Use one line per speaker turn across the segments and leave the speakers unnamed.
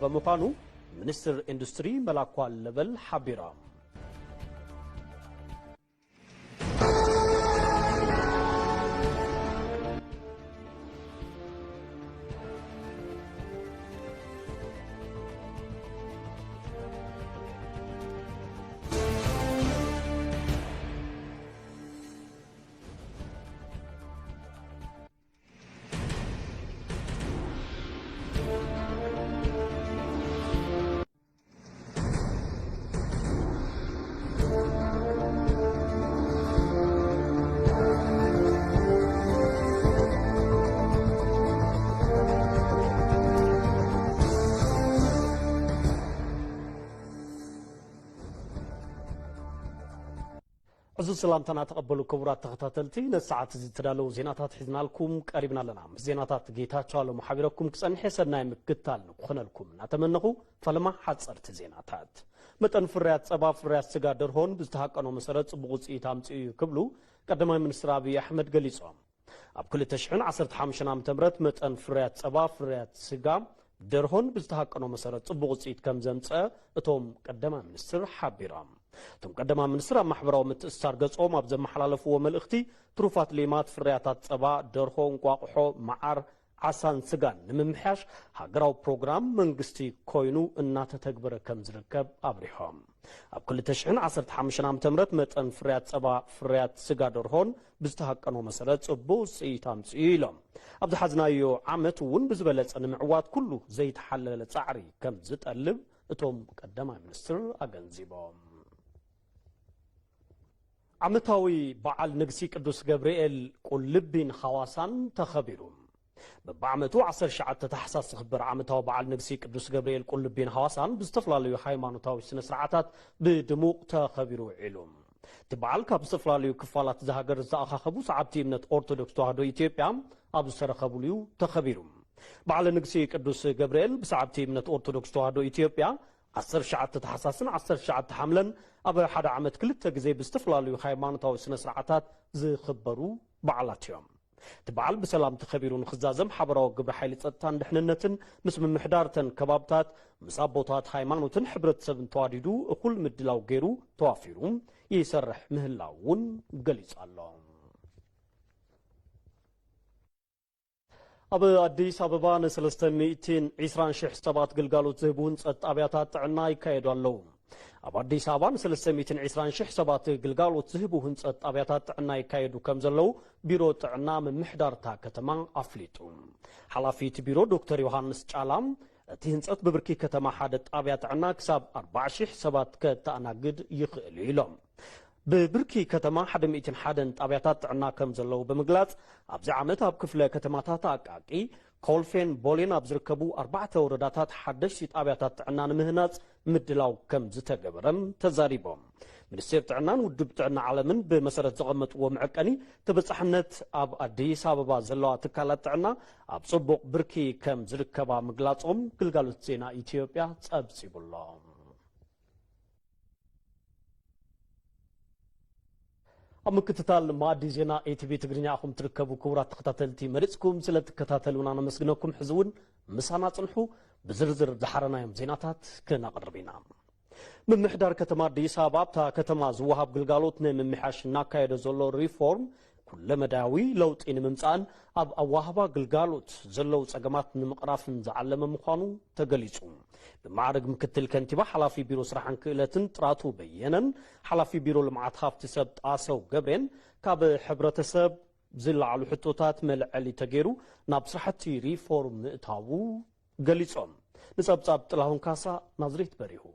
بمقانو منستر اندستري ملاكو اللبل حبيرا عزوز سلامتنا تقبلوا كبرات تخطاتلتي نساعات تدالو زيناتات حزنا لكم قريبنا لنا زيناتات جيتاتشالو محابيركم كسن حسنا يمكتال نقخنا لكم نتمنخو فلما حصرت زيناتات متن فريات صبا فريات سغا درهون بزتحقنو مسرت بوصي تامصي كبلو قدماي منستر ابي احمد غليصوم اب كل تشحن 15 عام تمرت متن فريات صبا فريات سغا درهون بزتحقنو مسرت بوصي كم زمصه اتوم قدما منستر حبيرام ثم قدم منستر محبراو متأثر قصوم ابز محلالف وملختي تروفات ليمات فرياتات صبا درخون قواقحو معار عسان سغان نممحاش هاقراو بروغرام منغستي كوينو اناتا تكبر كم زركب ابريحوم اب كل تشحن 15 عام تمرت متن فريات صبا فريات سغا درهون بزتحقنو مسرت صبو سيتام سيلم ابز حزنايو عمت ون بزبلص نمعوات كله زيت حلل صعري كم زتقلب اتوم قدم منستر اغنزيبوم عمتاوي بعل نقسي قدوس جبريل قلبين حواسان تخبرون ببعمتو 10 شعات تحساس خبر عمتاو بعل نقسي قدوس جبريل قلبين حواسان بستفلاليو هايمانوتاوي سنسرعاتات بدموق تخبرو علوم تبعل كابستفلاليو كفالات زهاجر زاخخبو صعبتي منت أورثودوكس تواهدو إثيوبيا أبو سرخبوليو تخبرون بعل نقسي قدوس جبريل بصعبتي منت أورثودوكس تواهدو إثيوبيا 10 شعات تحساسن 10 شعات حملن أبا حدا عمت كلتا جزي بستفلاليو هايمانوتاوي سنسرعاتات زخبرو بعلاتيوم تبعل بسلام تخبيرون خزازم حبراو قبر حيلي تصدتان دحننتن مسم محدارتن كبابتات مسابوتات هايمانوتن حبرت سبن تواديدو اقول مدلاو غيرو توافيروم يسرح مهلاون قليص اللهم أبا أديس أبابا نسلستميتين عسران شيح سبات قلقالو تزهبون صد أبياتات عناي كايدو اللهم أبا أديس أبابا نسلستميتين عسران شيح سبات قلقالو تزهبون صد أبياتات عناي كايدو كمزلو بيرو تعنا من محدار تا كتمان أفليتو حلافيت بيرو دكتور يوهانس جالام تهنصت ببركي كتما حادت أبيات عنا كساب 4 شيح سبات كتانا قد يخليلهم ببركي كتما حدا مئتين حدا طابياتات عنا كم زلو بمقلات ابز عامت اب كفله كتماتات اقاقي كولفين بولين ابزركبو 4 ورداتات حدش طابياتات عنا مهنات مدلاو كم زتغبرم تزاريبهم منستر طعنان ودب طعنا عالمن بمسرت زقمت ومعقني تبصحنت اب اديس ابابا زلوا تكالات عنا اب صبق بركي كم زركبا مقلاصهم قلقالوت زينا اثيوبيا صبصيبلهم أمكتتال مادي زينا ATV تقرنيا أخم تركبوا كورات تختاتلتي مريسكم سلت كتاتلون أنا مسجنكم حزون مسانا صنحو بزرزر زحرنا يوم زيناتات كنا قربينا من محدار كتما دي ساباب تا كتما زوهاب قلقالوتنا من محاش ناكايد زولو ريفورم كل مداوي لوت إن ممسان أب أواهبا قلقالوت زلو سقمات نمقراف زعلم مخانو تقليسون بمعرق مكتل كنتبا حلافي بيرو سرحان كيلتن تراتو بينا حلافي بيرو لمعات خافت سب آسو قبرين كاب حبرة سب زل على حطوتات ملعلي تغيرو ناب سرحتي ريفورم نقتاوو قليسون نساب تلاهون كاسا نظريت بريهو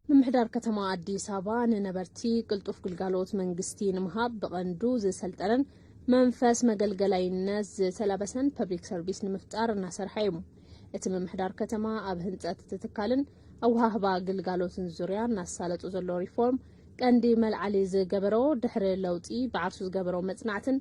ممحدار كتما أديس أبا ننبرتي قلتوف قلقالوت منقستين مهاب بغندو زي سلطرن منفاس مقلقلاي الناس زي سلابسن public service نمفتار ناسر حيمو اتم ممحدار كتما أبهنزات تتكالن أو هاهبا قلقالوت نزوريان ناس سالتو زلو ريفورم كاندي ملعالي زي قبرو دحر اللوتي بعرسوز قبرو متنعتن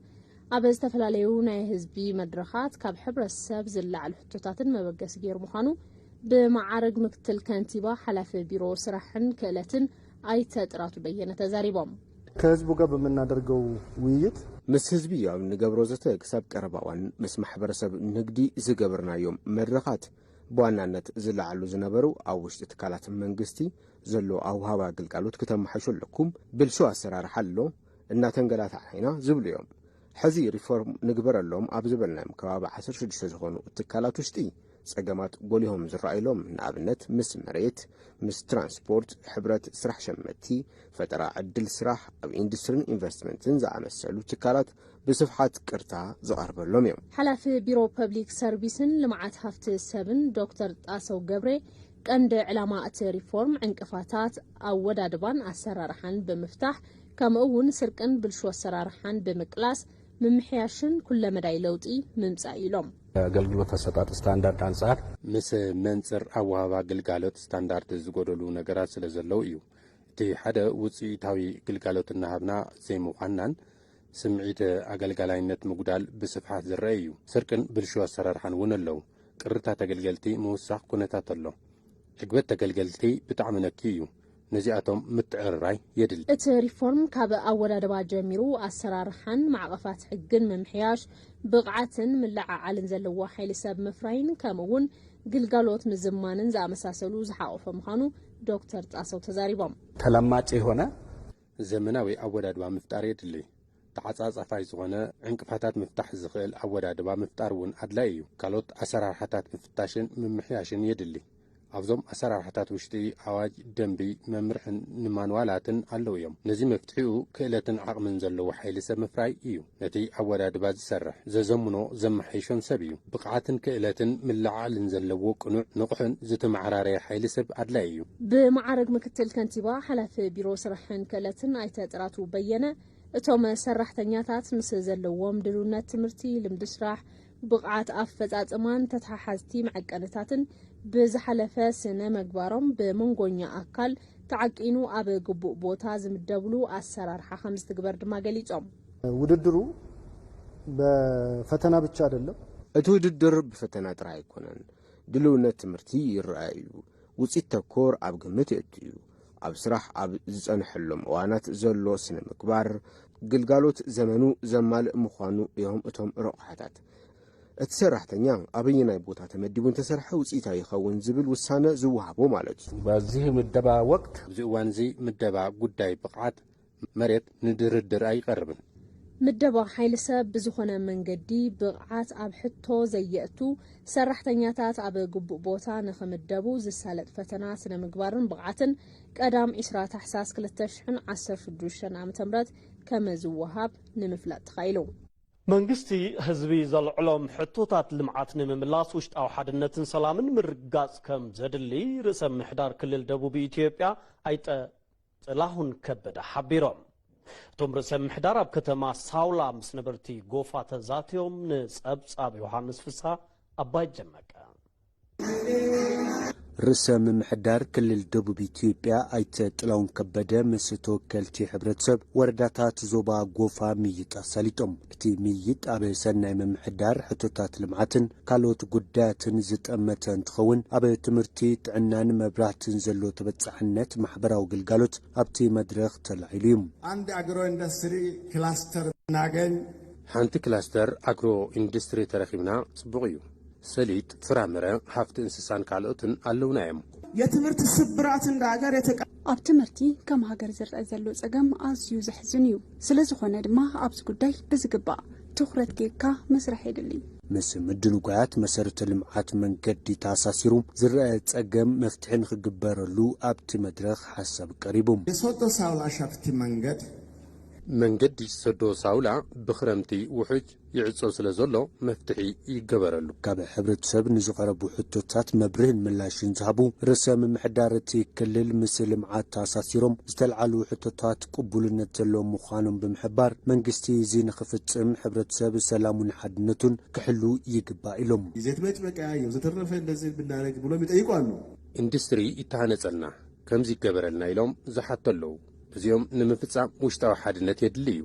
أبز تفلاليونا يهزبي مدرخات كاب حبر الساب زلع الحطوتاتن مبقس غير مخانو بمعارج مكتل كانتيبا حلف بيرو سرحن كالتن أي تأتراتو بيّنة تزاريبهم
كهزبو قبل من نادرقو ويت
مس هزبي أو نقبرو زتاك ساب كرباوان مس محبر ساب نقدي زقبرنا يوم مرخات بوانانت زلعلو زنبرو أو وشت تكالات منجستي زلو أو هوا قلقالوت كتم حشو لكم بالشو أسرار حلو إننا تنقلات عينا زبل يوم حزي ريفورم نقبر اللوم أبزبلنا مكوابع حسر شدشة زغونو التكالات وشتي سقامات قوليهم زرعي لهم من أبنت مس مريت مس ترانسبورت حبرات سرح شمتي فترة عدل سرح أو إندسترين إنفستمنتين زعم السالو تكالات بصفحات كرتا زقرب اللوم يوم
حلف بيرو بابليك سيرفيسن لمعات هفت 7 دكتور تاسو قبري كند علامات ريفورم انقفاتات أو ودادبان السرارحان بمفتاح كما أون سرقن بالشو السرارحان بمكلاس ممحياشن كل مداي لوطي ممصايلوم
አገልግሎት አሰጣጥ ስታንዳርድ አንጻር
ምስ መንጽር አዋሃባ ግልጋሎት ስታንዳርድ ዝጎደሉ ነገራት ስለዘለው እዩ እቲ ሓደ ውጽኢታዊ ግልጋሎት እናሃብና ዘይምዃናን ስምዒት ኣገልጋላይነት ምጉዳል ብስፍሓት ዝረአ እዩ ስርቅን ብልሹ ኣሰራርሓን እውን ኣለዉ ቅርታ ተገልገልቲ ምውሳኽ ኩነታት ኣሎ ዕግበት ተገልገልቲ ብጣዕሚ ነኪ እዩ ነዚኣቶም ምትዕርራይ የድል
እቲ ሪፎርም ካብ ኣወዳድባ ጀሚሩ ኣሰራርሓን ማዕቐፋት ሕግን ምምሕያሽ ብቕዓትን ምልዓዓልን ዘለዎ ሓይሊ ሰብ ምፍራይን ከምኡውን ግልጋሎት ምዝማንን ዝኣመሳሰሉ ዝሓቆፈ ምዃኑ ዶክተር ጣሰው ተዛሪቦም
ተለማጭ የሆነ
ዘመናዊ ኣወዳድባ ምፍጣር የድሊ ተዓጻጻፋይ ዝኾነ ዕንቅፋታት ምፍታሕ ዝኽእል ኣወዳድባ ምፍጣር እውን ኣድላይ እዩ ካልኦት ኣሰራርሓታት ምፍታሽን ምምሕያሽን የድሊ ኣብዞም ኣሰራርሓታት ውሽጢ ኣዋጅ ደንቢ መምርሕን ንማንዋላትን ኣለዉ እዮም ነዚ መፍትሒኡ ክእለትን ዓቕምን ዘለዎ ሓይሊ ሰብ ምፍራይ እዩ ነቲ ኣወዳድባ ዝሰርሕ ዘዘምኖ ዘመሓይሾን ሰብ እዩ ብቕዓትን ክእለትን ምልዓልን ዘለዎ ቅኑዕ ንቑሕን ዝተመዓራረየ ሓይሊ ሰብ ኣድላይ እዩ
ብማዕረግ ምክትል ከንቲባ ሓላፊ ቢሮ ስራሕን ክእለትን ኣይተ ጥራቱ በየነ እቶም ሰራሕተኛታት ምስ ዘለዎም ድልውነት ትምህርቲ ልምዲ ስራሕ ብቕዓት ኣፈጻጽማን ተተሓሓዝቲ መዐቀንታትን ብዝሓለፈ ስነ መግባሮም ብመንጎኛ ኣካል ተዓቂኑ ኣብ ግቡእ ቦታ ዝምደብሉ ኣሰራርሓ ከም ዝትግበር ድማ ገሊጾም
ውድድሩ በፈተና ብቻ አይደለም
እቲ ውድድር ብፈተና ጥራይ ኣይኮነን ድልውነት ትምህርቲ ይረአዩ ውጽኢት ተኮር ኣብ ግምት የእትዩ ኣብ ስራሕ ኣብ ዝጸንሐሎም እዋናት ዘሎ ስነ ምግባር ግልጋሎት ዘመኑ ዘማልእ ምዃኑ እዮም እቶም ረቑሓታት እቲ ሰራሕተኛ ኣብየናይ ቦታ ተመዲቡን ተሰርሐ ውጽኢታዊ ይኸውን ዝብል ውሳነ ዝወሃቦ ማለት እዩ
በዚህ ምደባ ወቅት
እዚ እዋን እዚ ምደባ ጉዳይ ብቕዓት መሬት ንድርድር ኣይቀርብን
ምደባ ሓይሊ ሰብ ብዝኾነ መንገዲ ብቕዓት ኣብ ሕቶ ዘየእቱ ሰራሕተኛታት ኣብ ግቡእ ቦታ ንኽምደቡ ዝሳለጥ ፈተና ስነ ምግባርን ብቕዓትን ቀዳም 20 ታሕሳስ 2016 ዓ.ም ከመ ዝወሃብ ንምፍላጥ ተኻኢሉ
መንግስቲ ህዝቢ ዘልዕሎም ሕቶታት ልምዓት ንምምላስ ውሽጣዊ ሓድነትን ሰላምን ምርጋጽ ከም ዘድሊ ርእሰ ምሕዳር ክልል ደቡብ ኢትዮጵያ ኣይተ ጥላሁን ከበደ ሓቢሮም እቶም ርእሰ ምሕዳር ኣብ ከተማ ሳውላ ምስ ነበርቲ ጎፋ ተዛትዮም ንጸብጻብ ዮሃንስ ፍሳ ኣባይ ጀመቀ
ርዕሰ ምምሕዳር ክልል ደቡብ ኢትዮጵያ ኣይተ ጥላሁን ከበደ ምስ ተወከልቲ ሕብረተሰብ ወረዳታት ዞባ ጎፋ ምይጥ ኣሳሊጦም እቲ ምይጥ ኣብ ሰናይ ምምሕዳር ሕቶታት ልምዓትን ካልኦት ጉዳያትን ዝጠመተ እንትኸውን ኣብ ትምህርቲ ጥዕናን መብራህትን ዘሎ ተበጻሕነት ማሕበራዊ ግልጋሎት ኣብቲ መድረኽ ተላዒሉ እዩ
አንድ አግሮ ኢንዱስትሪ ክላስተር ናገኝ
ሓንቲ ክላስተር አግሮ ኢንዱስትሪ ተረኺብና ጽቡቕ እዩ ሰሊጥ ፍራምረ ሃፍቲ እንስሳን ካልኦትን ኣለውና እዮም
የትምህርት ስብራት እንደ ሀገር
ኣብ ትምህርቲ ከም ሃገር ዝርአ ዘሎ ጸገም ኣዝዩ ዘሕዝን እዩ ስለዝኾነ ድማ ኣብዚ ጉዳይ ብዝግባእ ትኹረት ጌርካ መስራሕ የድሊ
ምስ ምድንጓያት መሰረተ ልምዓት መንገዲ ተኣሳሲሩ ዝርአ ጸገም መፍትሒ ንኽግበረሉ ኣብቲ መድረኽ ሓሳብ ቀሪቡ
የሶዶ ሳውላ ሻፍቲ
መንገዲ ሰዶ ሳውላ ብኽረምቲ ውሕጅ ይዕጾ ስለ ዘሎ መፍትሒ ይገበረሉ
ካብ ሕብረተሰብ ንዝቐረቡ ሕቶታት መብርህን ምላሽን ዝሃቡ ርእሰ ምምሕዳር እቲ ክልል ምስ ልምዓት ተኣሳሲሮም ዝተለዓሉ ሕቶታት ቅቡልነት ዘለዎም ምዃኖም ብምሕባር መንግስቲ እዚ ንኽፍጽም ሕብረተሰብ ሰላሙን ሓድነቱን ክሕሉ ይግባእ ኢሎም
ዘትመጭመቂያ ዘተረፈ እንደዚህ ብናረግ ብሎም ይጠይቁ ኣሉ
ኢንዱስትሪ ይተሃነጸልና ከምዚ ይገበረልና ኢሎም ዝሓቶ ኣለዉ እዚኦም ንምፍጻም ውሽጣዊ ሓድነት የድሊ እዩ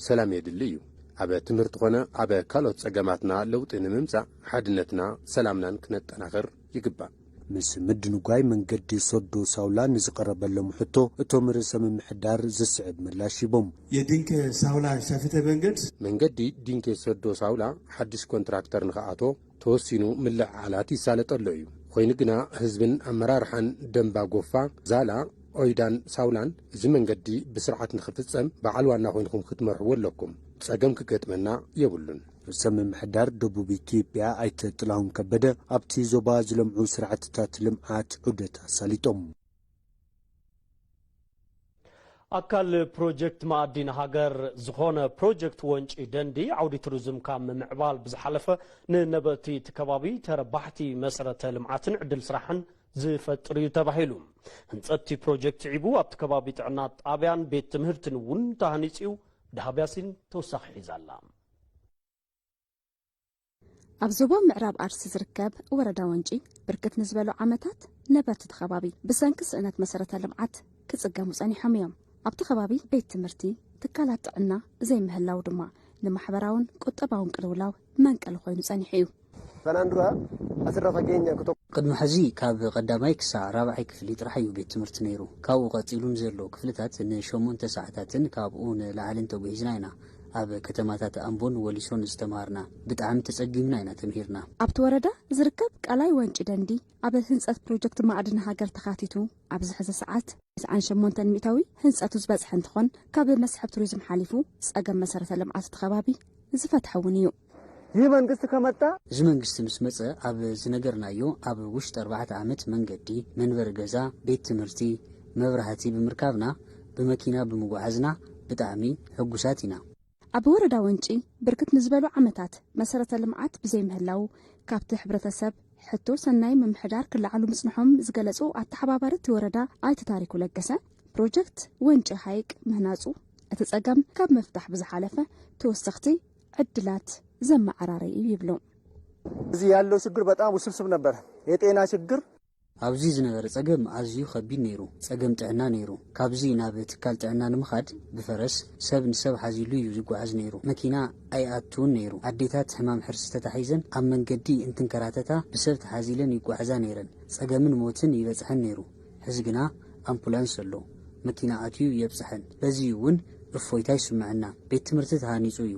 ሰላም የድሊ እዩ ኣብ ትምህርቲ ኾነ ኣብ ካልኦት ጸገማትና ለውጢ ንምምጻእ ሓድነትና ሰላምናን ክነጠናኽር ይግባእ
ምስ ምድንጓይ መንገዲ ሶዶ ሳውላ ንዝቐረበሎም ሕቶ እቶም ርእሰ ምምሕዳር ዝስዕብ ምላሽ ይቦም
የድንከ ሳውላ ሻፍተ
መንገዲ ዲንኬ ሶዶ ሳውላ ሓድሽ ኮንትራክተር ንኽኣቶ ተወሲኑ ምልዕዓላት ይሳለጠሎ እዩ ኮይኑ ግና ህዝብን ኣመራርሓን ደንባ ጎፋ ዛላ ኦይዳን ሳውላን እዚ መንገዲ ብስርዓት ንኽፍጸም በዓል ዋና ኮይንኩም ክትመርሕዎ ኣለኩም ጸገም ክገጥመና የብሉን
ርዕሰ ምምሕዳር ደቡብ ኢትዮጵያ ኣይተ ጥላሁን ከበደ ኣብቲ ዞባ ዝለምዑ ስራሕትታት ልምዓት ዑደት ኣሳሊጦም
أكل بروجكت مادين هاجر زخونة بروجكت وانش دندي عودي توريزم كام معبال بزحلفة نبتي تكبابي تربحتي مسرة لمعاتن عدل سرحن زفت ريو تباهيلوم هنسأتي بروجكت عيبو أبتكبابي تعنات آبيان بيت تمهرتن ون تهانيسيو دهابياسين توسخ حيزالام
أبزوبا معراب أرس زركب وردا وانجي بركت نزبالو عمتات نبات تخبابي بسانكس انات مسرة لمعات كتسقامو ساني حميام أبتي خبابي بيت تمرتي تكالات عنا زي مهلاو دما لمحبراون كتباون قلولاو منقل خوينو صانحيو
فناندرا أسرفا جينيا كتب
قد محزي كاب قداماي كساع رابعي كفلي ترحيو بيت تمرت نيرو كاو قاتيلون زيرلو كفلتات نشومون تساعتاتن كابون لعالن توبيزناينا أب كتماتات أمبون وليسون استمارنا بتعم تسجمنا إنا تمهيرنا
أبت وردا زركب كالاي وانج دندي أب هنسأت بروجكت معدن هاجر تخاتيتو أب زحز ساعات عن شمونتن ميتاوي هنسأتو زباز حنتخون كاب مسحب توريزم حالفو سأقم مسارة لمعات تخبابي زفت حونيو
ይህ መንግስት ከመጣ
እዚ መንግስት ምስ መጸ ኣብ ዝነገርናዮ ኣብ ውሽጥ 4 ዓመት መንገዲ መንበር ገዛ ቤት ትምህርቲ መብራህቲ ብምርካብና በመኪና ብምጓዓዝና ብጣዕሚ ሕጉሳት ኢና
ኣብ ወረዳ ወንጪ ብርክት ንዝበሉ ዓመታት መሰረተ ልምዓት ብዘይ ምህላው ካብቲ ሕብረተሰብ ሕቶ ሰናይ ምምሕዳር ክለዓሉ ምጽንሖም ዝገለጹ ኣተሓባባርቲ ወረዳ ኣይቲ ታሪኩ ለገሰ ፕሮጀክት ወንጪ ሃይቅ ምህናጹ እቲ ጸገም ካብ መፍታሕ ብዝሓለፈ ተወሰኽቲ ዕድላት ዘመዓራረይ ይብሉ
እዚ ያለው ችግር በጣም ውስብስብ ነበር የጤና ችግር
ኣብዚ ዝነበረ ጸገም ኣዝዩ ከቢድ ነይሩ ጸገም ጥዕና ነይሩ ካብዚ ናብ ትካል ጥዕና ንምኻድ ብፈረስ ሰብ ንሰብ ሓዚሉ እዩ ዝጓዓዝ ነይሩ መኪና ኣይኣቱን ነይሩ ኣዴታት ሕማም ሕርስ ተታሒዘን ኣብ መንገዲ እንትንከራተታ ብሰብ ተሓዚለን ይጓዓዛ ነይረን ጸገምን ሞትን ይበጽሐን ነይሩ ሕዚ ግና ኣምቡላንስ ኣሎ መኪና ኣትዩ የብጽሐን በዚ እውን እፎይታ ይስምዐና ቤት ትምህርቲ ተሃኒጹ እዩ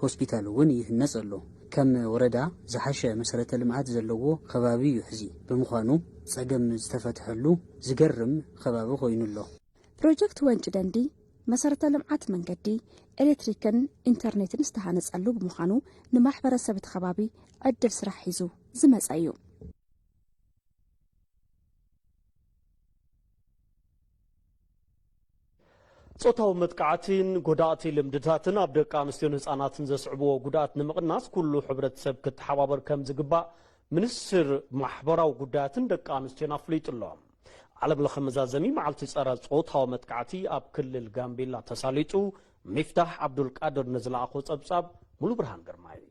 ሆስፒታል እውን ይህነጽ ኣሎ ከም ወረዳ ዝሓሸ መሰረተ ልምዓት ዘለዎ ከባቢ እዩ ሕዚ ብምዃኑ ጸገም ዝተፈትሐሉ ዝገርም ከባቢ ኮይኑሎ
ፕሮጀክት ወንጭ ደንዲ መሰረተ ልምዓት መንገዲ ኤሌክትሪክን ኢንተርኔትን ዝተሃነጸሉ ብምዃኑ ንማሕበረሰብ እቲ ከባቢ ዕድል ስራሕ ሒዙ ዝመጸ እዩ
ጾታው መጥቃዕትን ጎዳእቲ ልምድታትን ኣብ ደቂ ኣንስትዮን ህፃናትን ዘስዕብዎ ጉዳት ንምቕናስ ኩሉ ሕብረተሰብ ክትሓባበር ከም ዝግባእ ሚኒስትር ማሕበራዊ ጉዳያትን ደቂ ኣንስትዮን ኣፍሊጡሎ ዓለም ለኸ መዛዘሚ መዓልቲ ጸረ ጾታዊ መጥቃዕቲ ኣብ ክልል ጋምቤላ ተሳሊጡ ሚፍታሕ ዓብዱልቃድር ንዝለኣኾ ጸብጻብ ሙሉ ብርሃን ግርማይ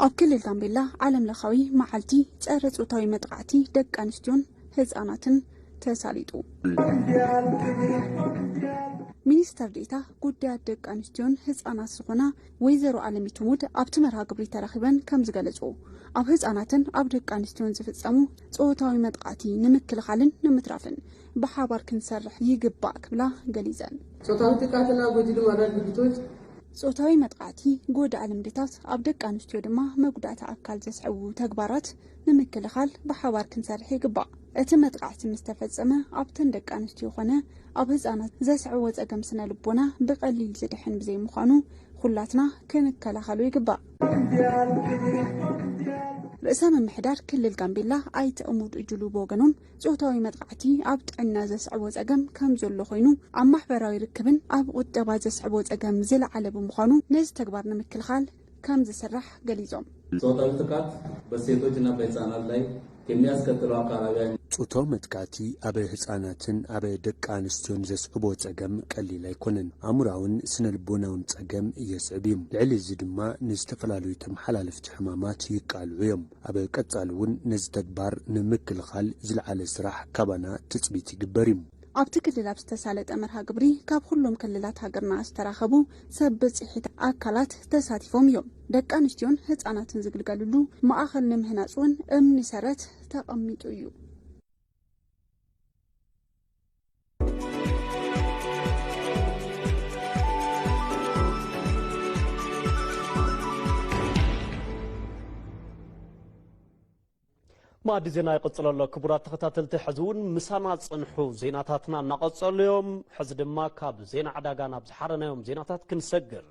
ኣብ ክልል ጋምቤላ ዓለም ለኻዊ መዓልቲ ጸረ ጾታዊ መጥቃዕቲ ደቂ ኣንስትዮን ህፃናትን ተሳሊጡ ሚኒስተር ዴታ ጉዳያት ደቂ ኣንስትዮን ህፃናት ዝኾና ወይዘሮ ኣለሚቱ ሙድ ኣብቲ መርሃ ግብሪ ተራኺበን ከም ዝገለጹ ኣብ ህፃናትን ኣብ ደቂ ኣንስትዮን ዝፍጸሙ ጾታዊ መጥቃዕቲ ንምክልኻልን ንምትራፍን ብሓባር ክንሰርሕ ይግባእ ክብላ ገሊፀን
ጾታዊ ጥቃዕትና ጎጂ ልማዳት ድርጊቶች
ጾታዊ መጥቃዕቲ ጎዳእ ልምድታት ኣብ ደቂ ኣንስትዮ ድማ መጉዳእቲ ኣካል ዘስዕቡ ተግባራት ንምክልኻል ብሓባር ክንሰርሕ ይግባእ እቲ መጥቃዕቲ ምስ ተፈጸመ ኣብተን ደቂ ኣንስትዮ ኾነ ኣብ ህፃናት ዘስዕቦ ጸገም ስነ ልቦና ብቐሊል ዝድሕን ብዘይ ምዃኑ ኩላትና ክንከላኸሉ ይግባእ ርእሰ ምምሕዳር ክልል ጋምቤላ ኣይቲ እሙድ እጅሉ ብወገኖም ጾታዊ መጥቃዕቲ ኣብ ጥዕና ዘስዕቦ ጸገም ከም ዘሎ ኮይኑ ኣብ ማሕበራዊ ርክብን ኣብ ቁጠባ ዘስዕቦ ጸገም ዝለዓለ ብምዃኑ ነዚ ተግባር ንምክልኻል ከም ዝስራሕ ገሊጾም
ጾታዊ ጥቃት በሴቶችና በህፃናት ላይ የሚያስከትለው አካባቢያዊ
ጾታዊ መጥቃዕቲ ኣብ ህፃናትን ኣብ ደቂ ኣንስትዮን ዘስዕቦ ጸገም ቀሊል ኣይኮነን ኣእምሮኣውን ስነ ልቦናውን ጸገም የስዕብ እዩ ልዕሊ እዚ ድማ ንዝተፈላለዩ ተመሓላለፍቲ ሕማማት ይቃልዑ እዮም ኣብ ቀጻሊ እውን ነዚ ተግባር ንምክልኻል ዝለዓለ ስራሕ ካባና ትፅቢት ይግበር እዩ
ኣብቲ ክልል ኣብ ዝተሳለጠ መርሃ ግብሪ ካብ ኩሎም ክልላት ሃገርና ዝተራኸቡ ሰብ በፂሒት ኣካላት ተሳቲፎም እዮም ደቂ ኣንስትዮን ህፃናትን ዝግልገሉሉ ማእኸል ንምህናፅ እውን እምኒ ሰረት ተቐሚጡ እዩ
ማዕድ ዜና ይቅጽል ኣሎ ክቡራት ተኸታተልቲ ሕዚ እውን ምሳና ጽንሑ ዜናታትና እናቐጸሉ ሕዚ ድማ ካብ ዜና ዕዳጋ ናብ ዝሓረናዮም ዜናታት ክንሰግር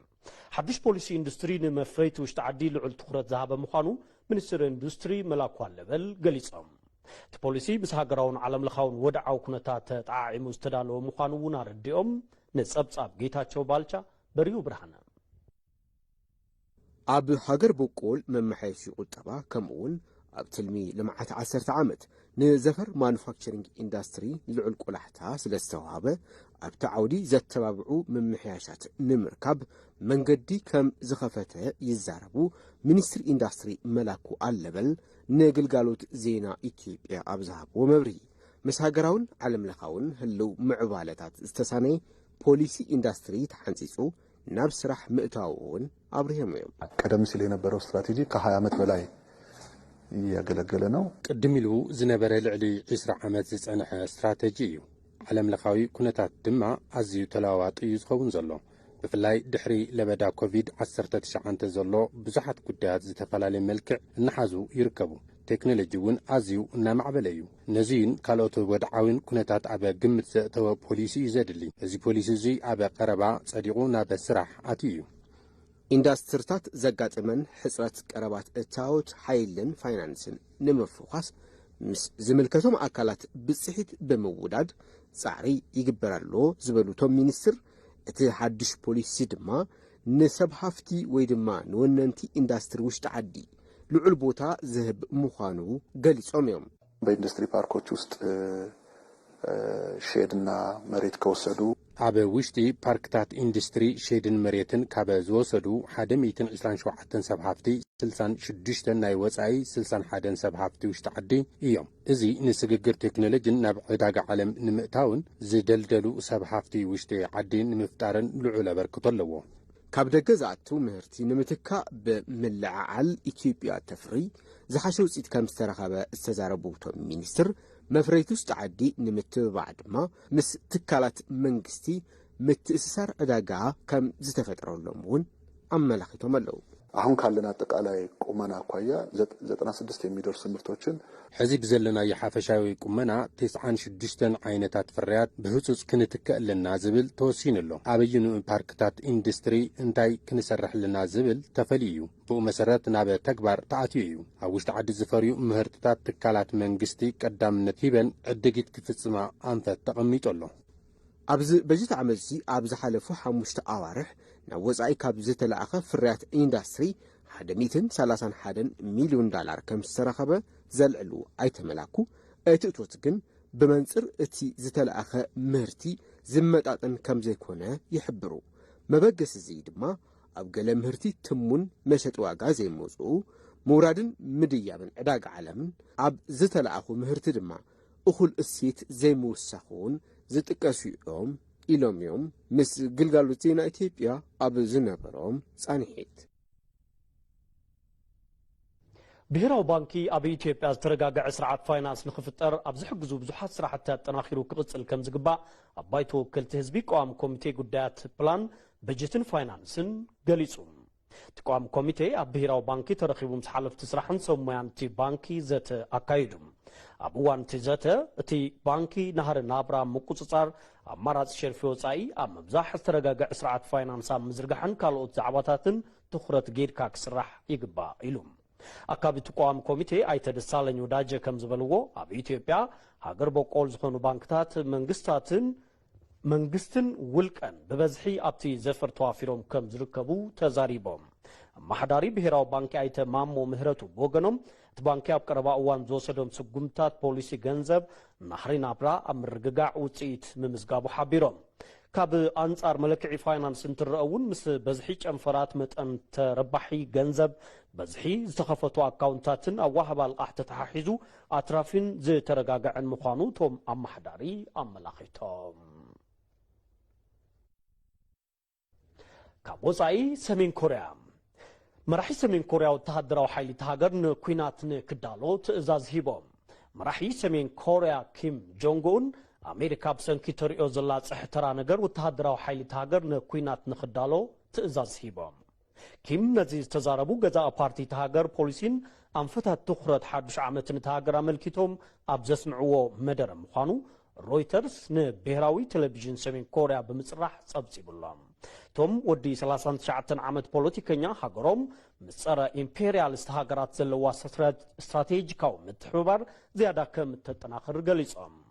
ሓድሽ ፖሊሲ ኢንዱስትሪ ንመፍረይቲ ውሽጢ ዓዲ ልዑል ትኹረት ዝሃበ ምዃኑ ሚኒስትሪ ኢንዱስትሪ መላኩ ኣለበል ገሊጾም እቲ ፖሊሲ ምስ ሃገራውን ዓለም ለኻውን ወድዓዊ ኩነታት ተጣዒሙ ዝተዳለወ ምዃኑ እውን ኣረዲኦም ንጸብጻብ ጌታቸው ባልቻ በሪሁ ብርሃነ
ኣብ ሃገር በቆል መማሓየሺ ቁጠባ ከምኡውን ኣብ ትልሚ ልምዓት 10 ዓመት ንዘፈር ማኑፋክቸሪንግ ኢንዱስትሪ ልዑል ቆላሕታ ስለ ዝተዋሃበ ኣብቲ ዓውዲ ዘተባብዑ መምሕያሻት ንምርካብ መንገዲ ከም ዝኸፈተ ይዛረቡ ሚኒስትሪ ኢንዱስትሪ መላኩ ኣለበል ንግልጋሎት ዜና ኢትዮጵያ ኣብ ዝሃብዎ መብርሂ ምስ ሃገራውን ዓለም ለኻውን ህልው ምዕባለታት ዝተሳነየ ፖሊሲ ኢንዱስትሪ ተሓንፂጹ ናብ ስራሕ ምእታው እውን አብርሃም ነው።
ቀደም ሲል የነበረው ስትራቴጂ ከ20 ዓመት በላይ ያገለገለ ነው።
ቅድም ኢሉ ዝነበረ ልዕሊ 20 ዓመት ዝጸንሐ ስትራቴጂ እዩ። ዓለም ለኻዊ ኩነታት ድማ ኣዝዩ ተለዋዋጢ እዩ ዝኸውን ዘሎ። ብፍላይ ድሕሪ ለበዳ ኮቪድ-19 ዘሎ ብዙሓት ጉዳያት ዝተፈላለዩ መልክዕ እናሓዙ ይርከቡ። ቴክኖሎጂ እውን ኣዝዩ እናማዕበለ እዩ። ነዚን ካልኦት ወድዓውን ኩነታት ኣበ ግምት ዘእተወ ፖሊሲ እዩ ዘድሊ። እዚ ፖሊሲ እዚ ኣበ ቀረባ ጸዲቑ ናብ ስራሕ ኣትዩ እዩ።
ኢንዱስትሪታት ዘጋጥመን ሕጽረት ቀረባት እታወት ሓይልን ፋይናንስን ንምፍኳስ ምስ ዝምልከቶም ኣካላት ብጽሒት ብምውዳድ ጻዕሪ ይግበራሎ ዝበሉቶም ሚኒስትር እቲ ሓድሽ ፖሊሲ ድማ ንሰብ ሃፍቲ ወይ ድማ ንወነንቲ ኢንዱስትሪ ውሽጢ ዓዲ ልዑል ቦታ ዝህብ ምዃኑ ገሊጾም እዮም።
በኢንዱስትሪ ፓርኮች ውስጥ ሼድና መሬት ከወሰዱ
ኣብ ውሽጢ ፓርክታት ኢንዱስትሪ ሼድን መሬትን ካብ ዝወሰዱ 127 ሰብ ሃፍቲ 66 ናይ ወጻኢ 61 ሰብ ሃፍቲ ውሽጢ ዓዲ እዮም። እዚ ንስግግር ቴክኖሎጂን ናብ ዕዳጋ ዓለም ንምእታውን ዝደልደሉ ሰብ ሃፍቲ ውሽጢ ዓዲ ንምፍጣርን ልዑል ኣበርክቶ ኣለዎ። ካብ ደገ ዝኣቱ ምህርቲ ንምትካእ ብምልዓዓል ኢትዮጵያ ተፍሪ ዝሓሸ ውፅኢት ከም ዝተረኸበ ዝተዛረቡ እቶም ሚኒስትር መፍረይቲ ውሽጢ ዓዲ ንምትብባዕ ድማ ምስ ትካላት መንግስቲ ምትእስሳር ዕዳጋ ከም ዝተፈጥረሎም እውን ኣመላኺቶም ኣለዉ።
አሁን ካለን አጠቃላይ ቁመና አኳያ 96 የሚደርሱ ምርቶችን
ሕዚ ብዘለና የሓፈሻዊ ቁመና 96 ዓይነታት ፍርያት ብህጹጽ ክንትከለና ዝብል ተወሲኑሎ። ኣብይኑ ፓርክታት ኢንዱስትሪ እንታይ ክንሰርሕልና ዝብል ተፈልዩ ብኡ መሰረት ናብ ተግባር ተኣትዩ እዩ። ኣብ ውሽጢ ዓዲ ዝፈርዩ ምህርትታት ትካላት መንግስቲ ቀዳምነት ሂበን ዕድጊት ክፍጽማ ኣንፈት ተቐሚጦሎ። ኣብዚ በጀት ዓመት እዚ ኣብ ዝሓለፉ 5 ኣዋርሕ ናብ ወጻኢ ካብ ዝተለኣኸ ፍርያት ኢንዱስትሪ $131 ሚሊዮን ከም ዝተረኸበ ዘልዕሉ ኣይተመላኩ እቲ እቶት ግን ብመንጽር እቲ ዝተለኣኸ ምህርቲ ዝመጣጠን ከም ዘይኮነ ይሕብሩ። መበገስ እዚ ድማ ኣብ ገለ ምህርቲ ትሙን መሸጢ ዋጋ ዘይመጽኡ ምውራድን ምድያብን ዕዳጋ ዓለምን ኣብ ዝተለኣኹ ምህርቲ ድማ እኹል እሴት ዘይምውሳኹን ዝጥቀሱ እዮም ኢሎም እዮም ምስ ግልጋሎት ዜና ኢትዮጵያ ኣብ ዝነበሮም ጻንሒት።
ብሔራዊ ባንኪ ኣብ ኢትዮጵያ ዝተረጋግዐ ስርዓት ፋይናንስ ንኽፍጠር ኣብ ዝሕግዙ ብዙሓት ስራሕቲ ኣጠናኺሩ ክቕጽል ከም ዝግባእ ኣብ ባይቶ ወከልቲ ህዝቢ ቋሚ ኮሚቴ ጉዳያት ፕላን በጀትን ፋይናንስን ገሊጹ። እቲ ቋሚ ኮሚቴ ኣብ ብሔራዊ ባንኪ ተረኺቡ ምስ ሓለፍቲ ስራሕን ሰብ ሞያን እቲ ባንኪ ዘተ ኣካይዱ። ኣብ እዋን እቲ ዘተ እቲ ባንኪ ናህሪ ናብራ ምቁፅጻር ኣማራፂ ሸርፊ ወጻኢ ኣብ ምብዛሕ ዝተረጋግዐ ስርዓት ፋይናንስ ኣብ ምዝርጋሕን ካልኦት ዛዕባታትን ትኹረት ጌድካ ክስራሕ ይግባእ ኢሉ። ኣካቢ እቲ ቋሚ ኮሚቴ ኣይተ ደሳለኝ ወዳጀ ከም ዝበልዎ ኣብ ኢትዮጵያ ሃገር በቆል ዝኾኑ ባንክታት መንግስትን ውልቀን ብበዝሒ ኣብቲ ዘፈር ተዋፊሮም ከም ዝርከቡ ተዛሪቦም። ኣማሓዳሪ ብሔራዊ ባንኪ ኣይተ ማሞ ምህረቱ ብወገኖም እቲ ባንኪ ኣብ ቀረባ እዋን ዝወሰዶም ስጉምታት ፖሊሲ ገንዘብ ናህሪ ናብራ ኣብ ምርግጋዕ ውፅኢት ምምዝጋቡ ሓቢሮም። ካብ ኣንጻር መለክዒ ፋይናንስ እንትርአ እውን ምስ በዝሒ ጨንፈራት መጠን ተረባሒ ገንዘብ በዝሒ ዝተኸፈቱ ኣካውንታትን ኣዋህባ ልቃሕ ተተሓሒዙ ኣትራፊን ዝተረጋግዐን ምዃኑ እቶም ኣማሓዳሪ ኣመላኺቶም። ካብ ወፃኢ ሰሜን ኮርያ መራሒ ሰሜን ኮርያ ወተሃደራዊ ሓይሊ ሃገር ንኩናት ንክዳሎ ትእዛዝ ሂቦም። መራሒ ሰሜን ኮርያ ኪም ጆንግ ኡን ኣሜሪካ ብሰንኪ ተሪኦ ዘላ ፅሕተራ ነገር ወተሃደራዊ ሓይሊ ሃገር ንኩናት ንክዳሎ ትእዛዝ ሂቦም። ኪም ነዚ ዝተዛረቡ ገዛኢ ፓርቲ ሃገር ፖሊሲን أنفتت تخرج حدش عامة تهاجر ملكتهم أبزسمعوا مدر مخانو رويترز نبهراوي تلفزيون سمين كوريا بمصرح صبصي بالله توم ودي 39 عامة بوليتيكنيا هاجروم مصر إمبريالست هاجرات زلوا استراتيجيكاو متحبر زيادة كم تتناخر قليصهم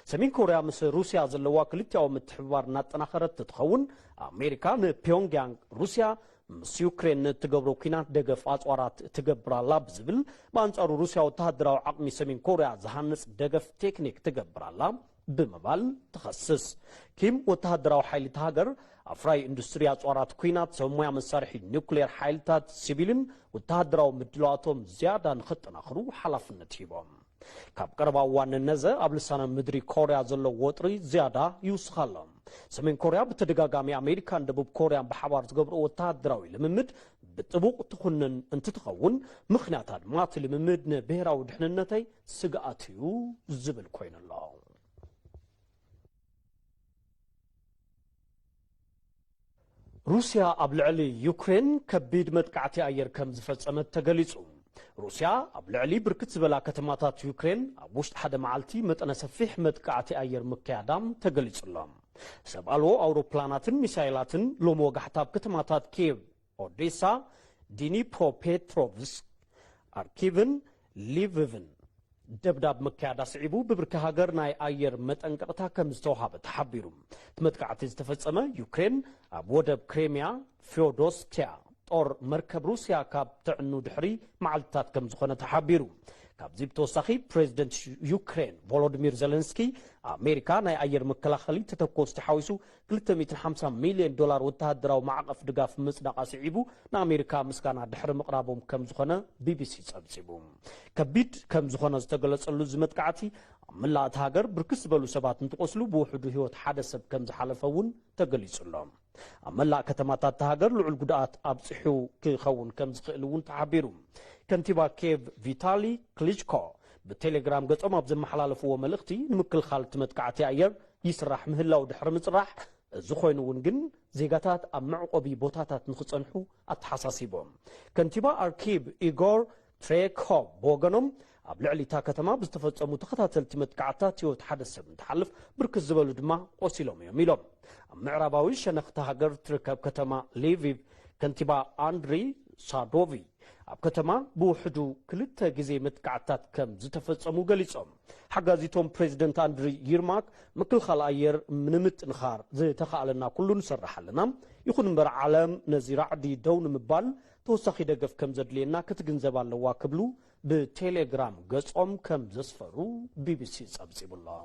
سمين كوريا مس روسيا زلوا كلتياو متحبر نتناخرت تتخون أمريكا نبيونغيانغ روسيا مس يوكرين تقبرو كينات دقف أطوارات تقبرا لاب زبل بانصارو روسيا وتهدراو عقمي سمين كوريا زهانس دقف تكنيك تقبرا لاب بمبال تخصص كيم وتهدراو حيل تهاجر أفراي إندستريا أطوارات كينات سمويا مسارحي نيوكلير حيلتات سيبيلين وتهدراو مدلواتهم زيادة نخطنا خرو حلف النتيبهم كاب قربا وان النزا قبل سنة مدري كوريا زلو وطري زيادة يوسخالهم سمين كوريا بتدقاقامي أمريكا دبوب كوريا بحوار تقبرو وتهدراوي لممد بتبوق تخنن انت تخون مخناتان ماتي لممد نبهراو دحننتي سقاتيو زبل كوين الله روسيا أبلعلي يوكرين كبيد متقعتي أير كم زفصمت تغليصو روسيا أبلعلي بركت زبلا كتماتات يوكرين أبوشت حدا معالتي متأنا سفيح متقعتي أير مكيادام تغليصو لهم سبالو أوروبلاناتن ميسايلاتن لومو غحتاب كتماتات كيف أوديسا دينيبروبيتروفسك أركيفن ليفيفن دبداب مكادا سعيبو ببركة هاجر ناي أير متأنقرتا كمزتوها بتحبيرو تمتقعتي استفزأما يوكرين أبودب كريميا فيودوستيا طور مركب روسيا كاب تعنو دحري معلتات كمزخونة تحبيرو كاب زيبتو ساخي بريزيدنت يوكرين فولوديمير زيلنسكي أمريكا ناي أير مكلاخلي تتوكوز تحاويسو 350 مليون دولار وتهدراو معقف دقاف مصداقا سعيبو نا أمريكا مسكانا دحر مقرابهم كمزخونة BBC صبسيبو كبيد كمزخونة استقلت اللو زمتقعتي ملاات هاجر بركس بلو سبات انتقوسلو بوحدو هيوت حدث بكمز حالفون تقليص اللهم أملا كتماتات تهاجر لعل قدات أبصحو كيخون كمز خيلون تعبيرو كنتيبا كيف فيتالي كليشكو بالتليجرام قد أما بزم حلالفو وملختي نمكل خالت متقعتي أير يسرح مهلا ودحر مصرح زخوين ونجن زيغاتات أمعقبي بوتاتات نخصنحو أتحساسيبهم كنتيبا أركيب إيغور تريكوب بوغنوم أبلعلي تاكتما بستفصمو تخطاتل تمتقعتات يوت حدث متحلف بركز زبالو دما قوسيلوم يميلوم معرباوي شنخ تهاجر تركب كتما ليفيف كنتيبا أندري سادوفي أب كتما بوحدو كلتا جزي متقعتات كم زتفصمو قليصوم حقازيتهم بريزيدنت أندري يرماك مكل خلاير منمت نخار زي تخالنا كلو نسرح لنا يخون مبر عالم نزيرع دي دون مبال توسخي دقف كم زدلينا كتجنزبال لواكبلو بتليجرام قصهم كم زسفرو BBC صبسي بالله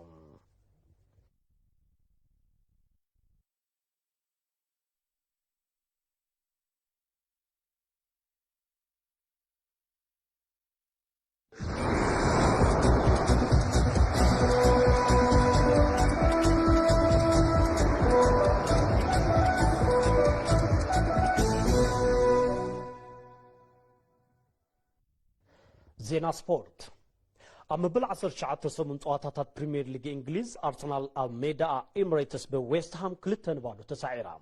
زينا سبورت أما بالعصر شعات تسمون صواتات بريمير ليج إنجليز أرسنال الميدا إمريتس بويست هام كلتن بادو تسعيرام